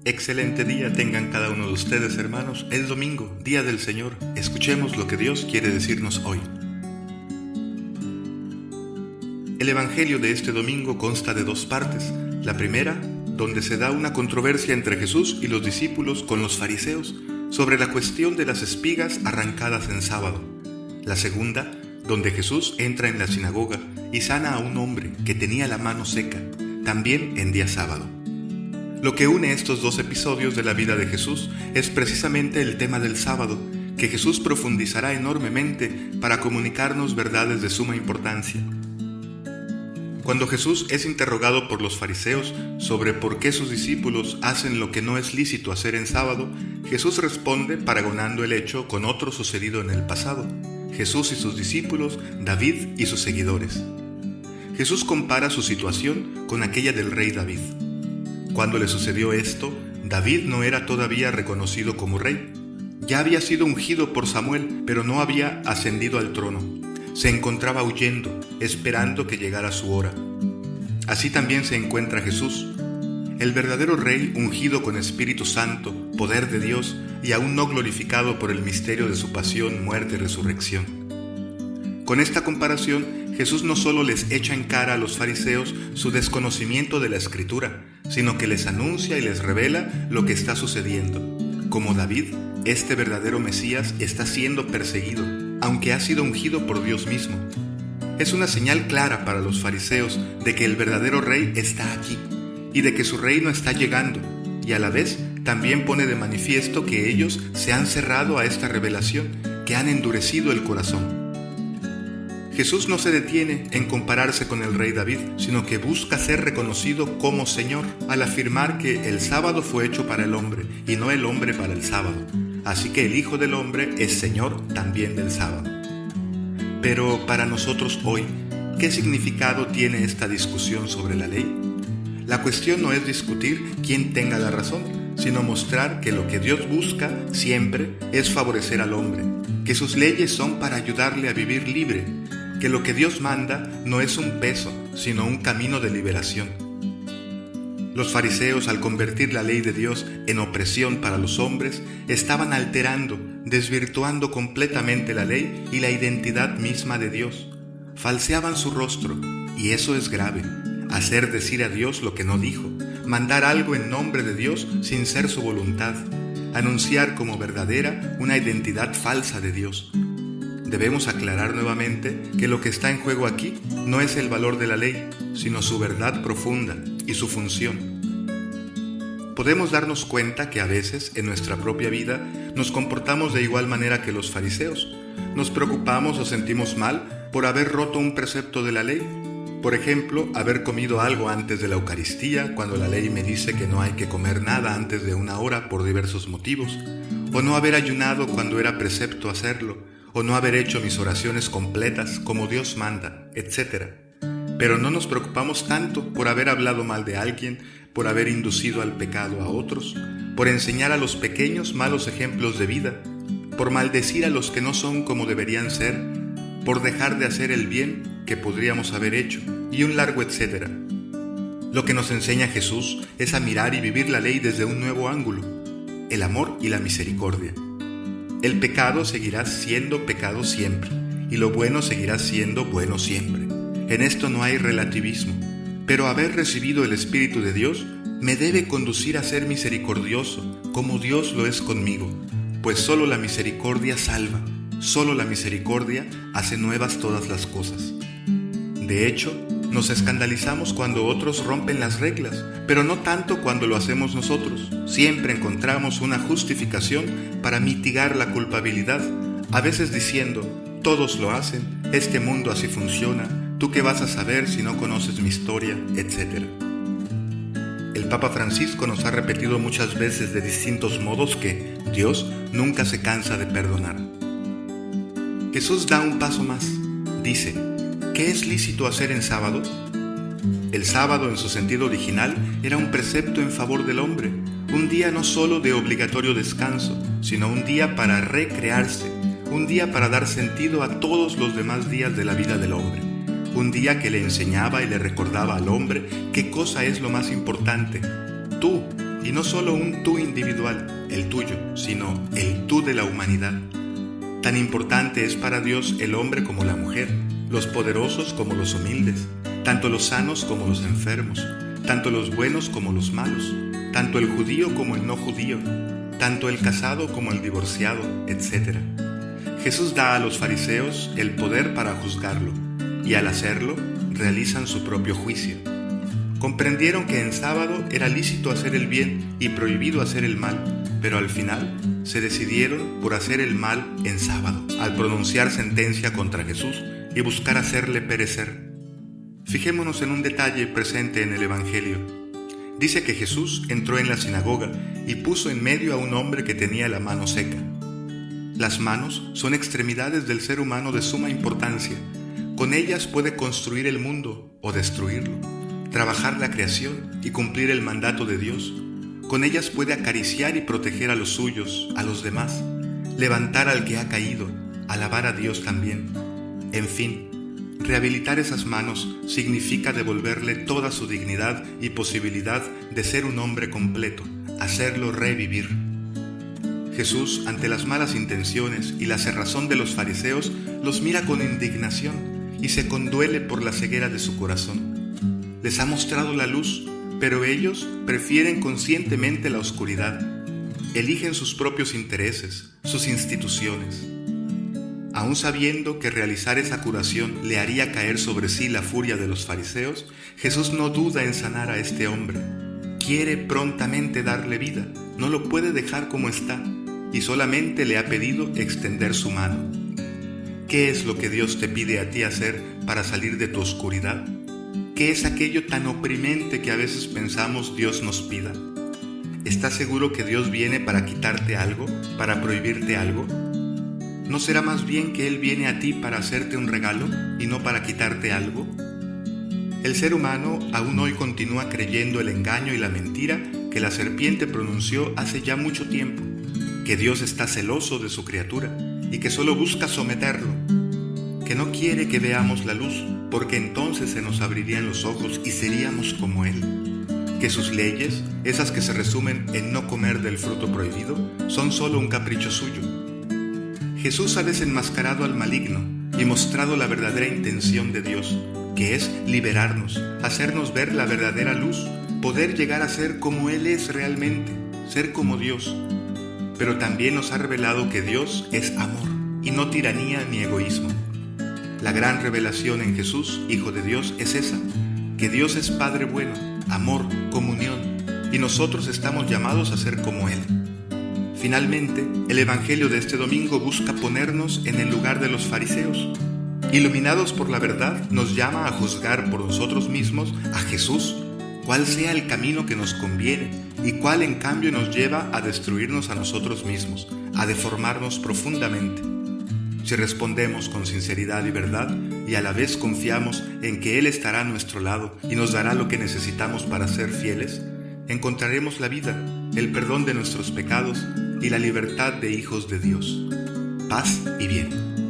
Excelente día tengan cada uno de ustedes, hermanos. Es domingo, día del Señor. Escuchemos lo que Dios quiere decirnos hoy. El evangelio de este domingo consta de dos partes. La primera, donde se da una controversia entre Jesús y los discípulos con los fariseos sobre la cuestión de las espigas arrancadas en sábado. La segunda, donde Jesús entra en la sinagoga y sana a un hombre que tenía la mano seca, también en día sábado. Lo que une estos dos episodios de la vida de Jesús es precisamente el tema del sábado, que Jesús profundizará enormemente para comunicarnos verdades de suma importancia. Cuando Jesús es interrogado por los fariseos sobre por qué sus discípulos hacen lo que no es lícito hacer en sábado, Jesús responde paragonando el hecho con otro sucedido en el pasado: Jesús y sus discípulos, David y sus seguidores. Jesús compara su situación con aquella del rey David. Cuando le sucedió esto, David no era todavía reconocido como rey. Ya había sido ungido por Samuel, pero no había ascendido al trono. Se encontraba huyendo, esperando que llegara su hora. Así también se encuentra Jesús, el verdadero rey ungido con Espíritu Santo, poder de Dios y aún no glorificado por el misterio de su pasión, muerte y resurrección. Con esta comparación, Jesús no solo les echa en cara a los fariseos su desconocimiento de la Escritura, sino que les anuncia y les revela lo que está sucediendo. Como David, este verdadero Mesías está siendo perseguido, aunque ha sido ungido por Dios mismo. Es una señal clara para los fariseos de que el verdadero rey está aquí y de que su reino está llegando, y a la vez también pone de manifiesto que ellos se han cerrado a esta revelación, que han endurecido el corazón. Jesús no se detiene en compararse con el rey David, sino que busca ser reconocido como Señor, al afirmar que el sábado fue hecho para el hombre y no el hombre para el sábado. Así que el Hijo del Hombre es Señor también del sábado. Pero para nosotros hoy, ¿qué significado tiene esta discusión sobre la ley? La cuestión no es discutir quién tenga la razón, sino mostrar que lo que Dios busca siempre es favorecer al hombre, que sus leyes son para ayudarle a vivir libre, que lo que Dios manda no es un peso, sino un camino de liberación. Los fariseos, al convertir la ley de Dios en opresión para los hombres, estaban alterando, desvirtuando completamente la ley y la identidad misma de Dios. Falseaban su rostro, y eso es grave: hacer decir a Dios lo que no dijo, mandar algo en nombre de Dios sin ser su voluntad, anunciar como verdadera una identidad falsa de Dios. Debemos aclarar nuevamente que lo que está en juego aquí no es el valor de la ley, sino su verdad profunda y su función. Podemos darnos cuenta que a veces en nuestra propia vida nos comportamos de igual manera que los fariseos. Nos preocupamos o sentimos mal por haber roto un precepto de la ley. Por ejemplo, haber comido algo antes de la Eucaristía, cuando la ley me dice que no hay que comer nada antes de una hora por diversos motivos, o no haber ayunado cuando era precepto hacerlo, o no haber hecho mis oraciones completas como Dios manda, etc. Pero no nos preocupamos tanto por haber hablado mal de alguien, por haber inducido al pecado a otros, por enseñar a los pequeños malos ejemplos de vida, por maldecir a los que no son como deberían ser, por dejar de hacer el bien que podríamos haber hecho, y un largo etcétera. Lo que nos enseña Jesús es a mirar y vivir la ley desde un nuevo ángulo: el amor y la misericordia. El pecado seguirá siendo pecado siempre, y lo bueno seguirá siendo bueno siempre. En esto no hay relativismo, pero haber recibido el Espíritu de Dios me debe conducir a ser misericordioso, como Dios lo es conmigo, pues solo la misericordia salva, solo la misericordia hace nuevas todas las cosas. De hecho, nos escandalizamos cuando otros rompen las reglas, pero no tanto cuando lo hacemos nosotros. Siempre encontramos una justificación para mitigar la culpabilidad, a veces diciendo: todos lo hacen, este mundo así funciona, ¿tú qué vas a saber si no conoces mi historia?, etc. El Papa Francisco nos ha repetido muchas veces de distintos modos que Dios nunca se cansa de perdonar. Jesús da un paso más. Dice: ¿qué es lícito hacer en sábado? El sábado, en su sentido original, era un precepto en favor del hombre, un día no solo de obligatorio descanso, sino un día para recrearse, un día para dar sentido a todos los demás días de la vida del hombre, un día que le enseñaba y le recordaba al hombre qué cosa es lo más importante: tú, y no solo un tú individual, el tuyo, sino el tú de la humanidad. Tan importante es para Dios el hombre como la mujer, los poderosos como los humildes, tanto los sanos como los enfermos, tanto los buenos como los malos, tanto el judío como el no judío, tanto el casado como el divorciado, etc. Jesús da a los fariseos el poder para juzgarlo, y al hacerlo, realizan su propio juicio. Comprendieron que en sábado era lícito hacer el bien y prohibido hacer el mal, pero al final se decidieron por hacer el mal en sábado, al pronunciar sentencia contra Jesús y buscar hacerle perecer. Fijémonos en un detalle presente en el Evangelio. Dice que Jesús entró en la sinagoga y puso en medio a un hombre que tenía la mano seca. Las manos son extremidades del ser humano de suma importancia. Con ellas puede construir el mundo o destruirlo, trabajar la creación y cumplir el mandato de Dios. Con ellas puede acariciar y proteger a los suyos, a los demás, levantar al que ha caído, alabar a Dios también. En fin, rehabilitar esas manos significa devolverle toda su dignidad y posibilidad de ser un hombre completo, hacerlo revivir. Jesús, ante las malas intenciones y la cerrazón de los fariseos, los mira con indignación y se conduele por la ceguera de su corazón. Les ha mostrado la luz, pero ellos prefieren conscientemente la oscuridad. Eligen sus propios intereses, sus instituciones. Aún sabiendo que realizar esa curación le haría caer sobre sí la furia de los fariseos, Jesús no duda en sanar a este hombre. Quiere prontamente darle vida, no lo puede dejar como está, y solamente le ha pedido extender su mano. ¿Qué es lo que Dios te pide a ti hacer para salir de tu oscuridad? ¿Qué es aquello tan oprimente que a veces pensamos Dios nos pida? ¿Estás seguro que Dios viene para quitarte algo, para prohibirte algo? ¿No será más bien que Él viene a ti para hacerte un regalo y no para quitarte algo? El ser humano aún hoy continúa creyendo el engaño y la mentira que la serpiente pronunció hace ya mucho tiempo, que Dios está celoso de su criatura y que solo busca someterlo, que no quiere que veamos la luz, porque entonces se nos abrirían los ojos y seríamos como Él, que sus leyes, esas que se resumen en no comer del fruto prohibido, son solo un capricho suyo. Jesús ha desenmascarado al maligno y mostrado la verdadera intención de Dios, que es liberarnos, hacernos ver la verdadera luz, poder llegar a ser como Él es realmente, ser como Dios. Pero también nos ha revelado que Dios es amor y no tiranía ni egoísmo. La gran revelación en Jesús, Hijo de Dios, es esa, que Dios es Padre bueno, amor, comunión, y nosotros estamos llamados a ser como Él. Finalmente, el Evangelio de este domingo busca ponernos en el lugar de los fariseos. Iluminados por la verdad, nos llama a juzgar por nosotros mismos a Jesús, cuál sea el camino que nos conviene y cuál en cambio nos lleva a destruirnos a nosotros mismos, a deformarnos profundamente. Si respondemos con sinceridad y verdad y a la vez confiamos en que Él estará a nuestro lado y nos dará lo que necesitamos para ser fieles, encontraremos la vida, el perdón de nuestros pecados y la libertad de hijos de Dios. Paz y bien.